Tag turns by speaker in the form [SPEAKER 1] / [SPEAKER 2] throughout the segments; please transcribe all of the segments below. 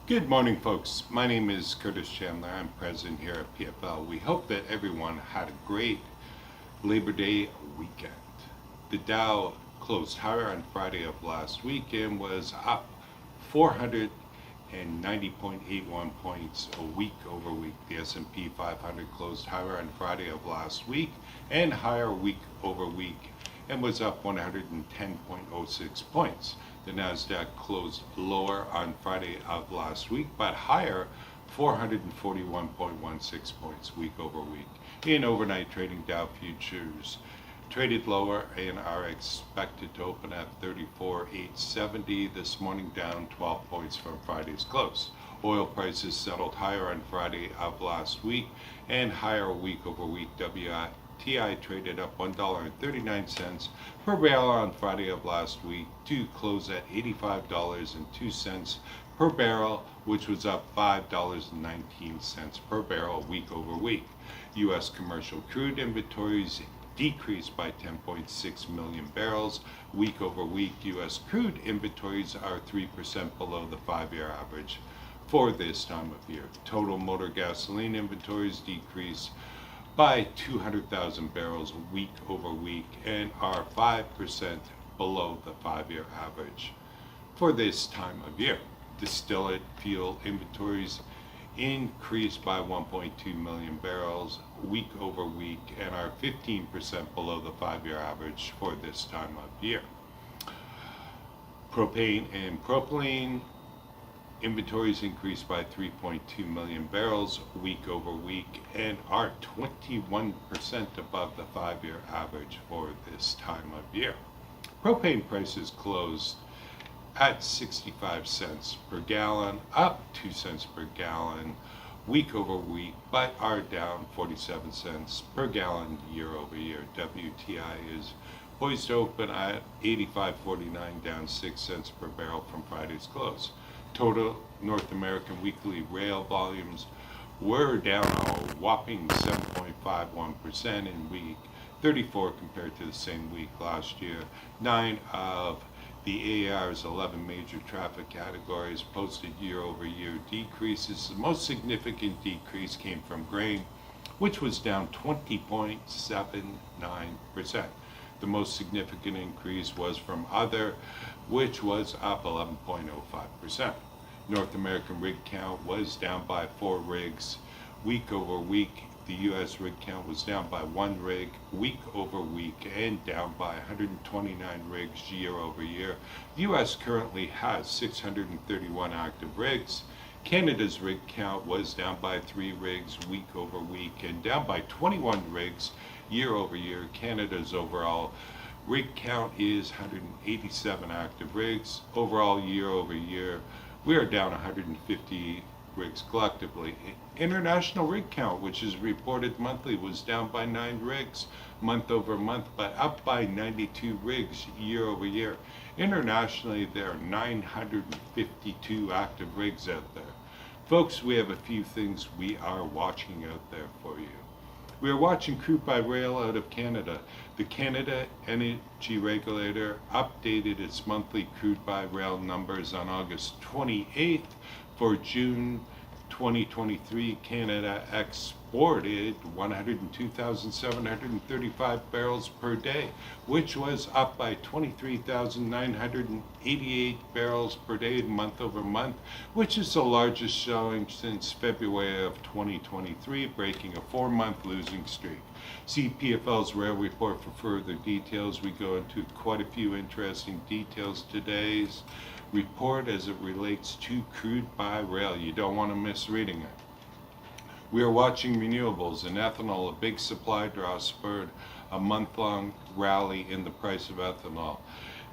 [SPEAKER 1] Good morning, folks. My name is Curtis Chandler. I'm president here at PFL. We hope that everyone had a great Labor Day weekend. The Dow closed higher on Friday of last week and was up 490.81 points a week over week. The S&P 500 closed higher on Friday of last week and higher week over week and was up 110.06 points. The Nasdaq closed lower on Friday of last week, but higher 441.16 points week over week. In overnight trading, Dow futures traded lower and are expected to open at 34,870 this morning, down 12 points from Friday's close. Oil prices settled higher on Friday of last week and higher week over week. WTI traded up $1.39 per barrel on Friday of last week to close at $85.02 per barrel, which was up $5.19 per barrel week over week. U.S. commercial crude inventories decreased by 10.6 million barrels week over week. U.S. crude inventories are 3% below the 5-year average for this time of year. Total motor gasoline inventories decreased by 200,000 barrels week over week and are 5% below the 5-year average for this time of year. Distillate fuel inventories increased by 1.2 million barrels week over week and are 15% below the 5-year average for this time of year. Propane and propylene inventories increased by 3.2 million barrels week over week and are 21% above the 5-year average for this time of year. Propane prices closed at 65 cents per gallon, up 2 cents per gallon week over week, but are down 47 cents per gallon year over year. WTI is poised to open at 85.49, down 6 cents per barrel from Friday's close. Total North American weekly rail volumes were down a whopping 7.51% in week 34 compared to the same week last year. 9 of the AAR's 11 major traffic categories posted year-over-year decreases. The most significant decrease came from grain, which was down 20.79%. The most significant increase was from other, which was up 11.05%. North American rig count was down by 4 rigs week over week. The U.S. rig count was down by 1 rig week over week and down by 129 rigs year over year. The U.S. currently has 631 active rigs. Canada's rig count was down by 3 rigs week over week and down by 21 rigs year over year. Canada's overall rig count is 187 active rigs. Overall year over year, we are down 150 rigs collectively. International rig count, which is reported monthly, was down by 9 rigs month over month, but up by 92 rigs year over year. Internationally, there are 952 active rigs out there. Folks, we have a few things we are watching out there for you. We are watching crude by rail out of Canada. The Canada Energy Regulator updated its monthly crude by rail numbers on August 28th. For June 2023, Canada exported 102,735 barrels per day, which was up by 23,988 barrels per day month over month, which is the largest showing since February of 2023, breaking a 4-month losing streak. See PFL's rail report for further details. We go into quite a few interesting details today's report as it relates to crude by rail. You don't want to miss reading it. We are watching renewables and ethanol. A big supply draw spurred a month-long rally in the price of ethanol.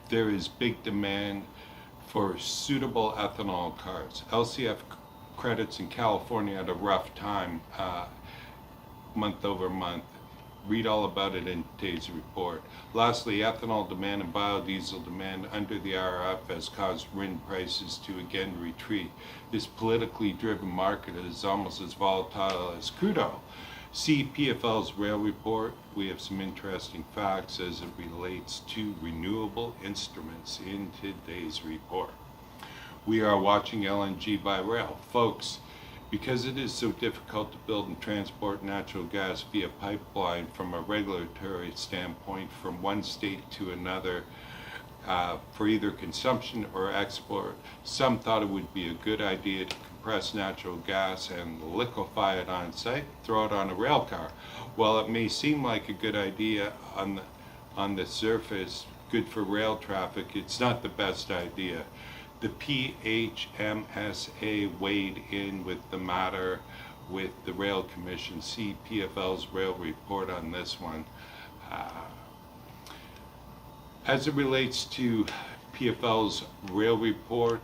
[SPEAKER 1] There is big demand for suitable ethanol cars. LCF credits in California had a rough time month over month. Read all about it in today's report. Lastly, ethanol demand and biodiesel demand under the RRF has caused RIN prices to again retreat. This politically driven market is almost as volatile as crude oil. See PFL's rail report. We have some interesting facts as it relates to renewable instruments in today's report. We are watching LNG by rail. Folks, because it is so difficult to build and transport natural gas via pipeline from a regulatory standpoint from one state to another, for either consumption or export, some thought it would be a good idea to compress natural gas and liquefy it on site, throw it on a rail car. While it may seem like a good idea on the surface, good for rail traffic, it's not the best idea. The PHMSA weighed in with the matter with the Rail Commission. See PFL's rail report on this one. As it relates to PFL's rail report,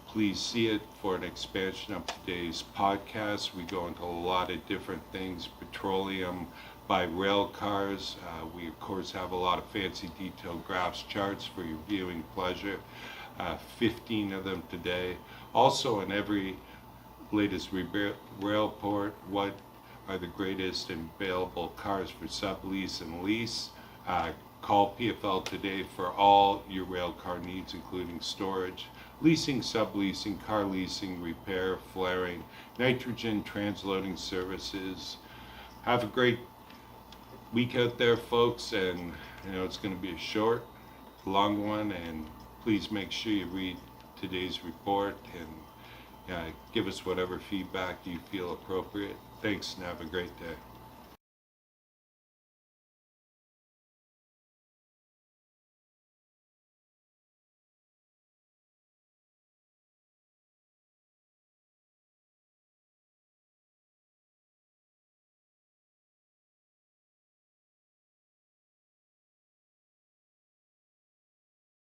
[SPEAKER 1] please see it for an expansion of today's podcast. We go into a lot of different things, petroleum by rail cars. We of course have a lot of fancy detailed graphs, charts for your viewing pleasure. 15 of them today. Also in every latest rail report, what are the greatest available cars for sublease and lease. Call PFL today for all your rail car needs, including storage, leasing, subleasing, car leasing, repair, flaring, nitrogen, transloading services. Have a great week out there, folks, and it's going to be a short, long one, and please make sure you read today's report and give us whatever feedback you feel appropriate. Thanks, and have a great day.